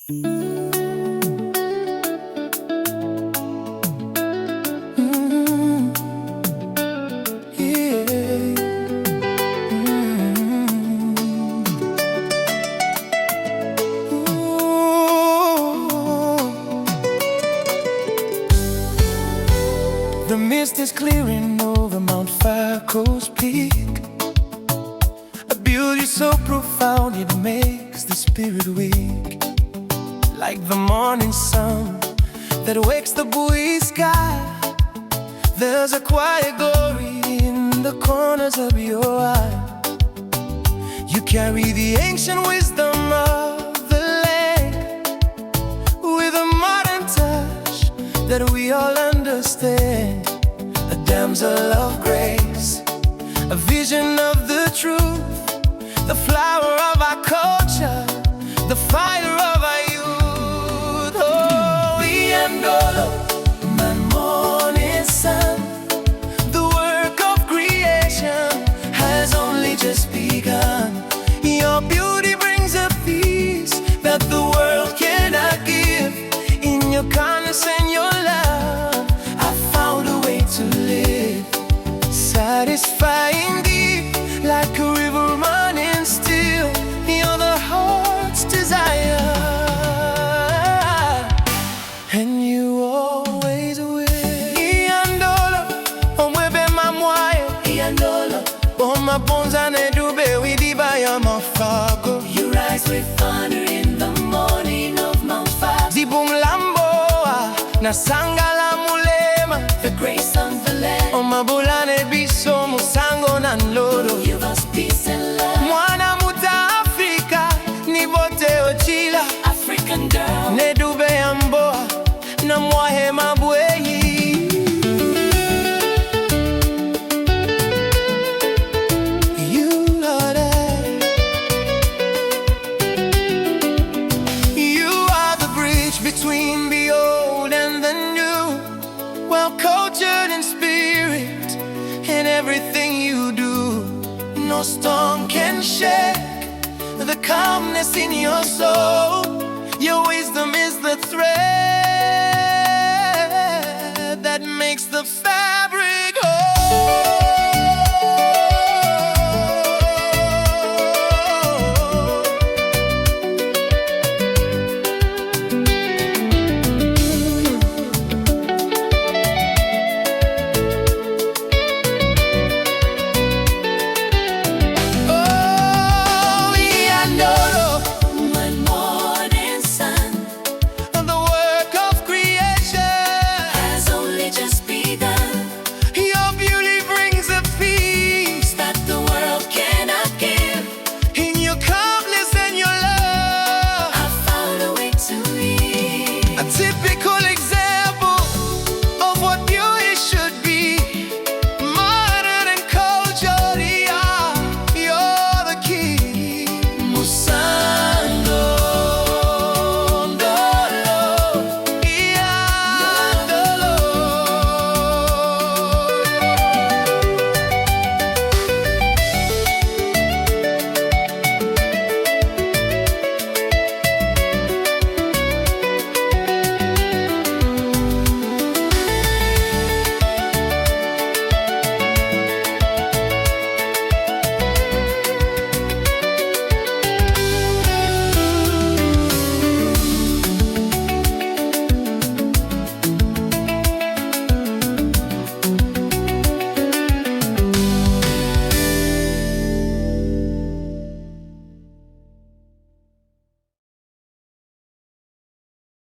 The mist is clearing over Mount Fako's peak, a beauty so profound it makes the spirit weak. Like the morning sun that wakes the Buea sky, there's a quiet glory in the corners of your eye. You carry the ancient wisdom of the land with a modern touch that we all understand. A damsel of grace, a vision of the truth, the flower of our culture, the fire of our youth. Oh, Iya Ndolo, my morning sun. The work of creation has only just begun. Your beauty brings a peace that the world cannot give. In your kindness and your love, I found a way to live, satisfying deep like a river running still. You're the heart's desire, and you always will. Iya Ndolo, omwebe mamwaye. Iya Ndolo, oma ponza ne dube widiba ya Mount Fako. You rise with thunder in the morning of Mount Fako. Zibumlamboa na sangala mulema. The grace of the land. Omabulane biso musango na nlolo. Give us peace and love. Mwan'a muta Afrika ni bote ochila. African girl. Ne dube ya mboa na mwahe mabweyi. Between the old and the new, well cultured in spirit, in everything you do. No storm can shake the calmness in your soul.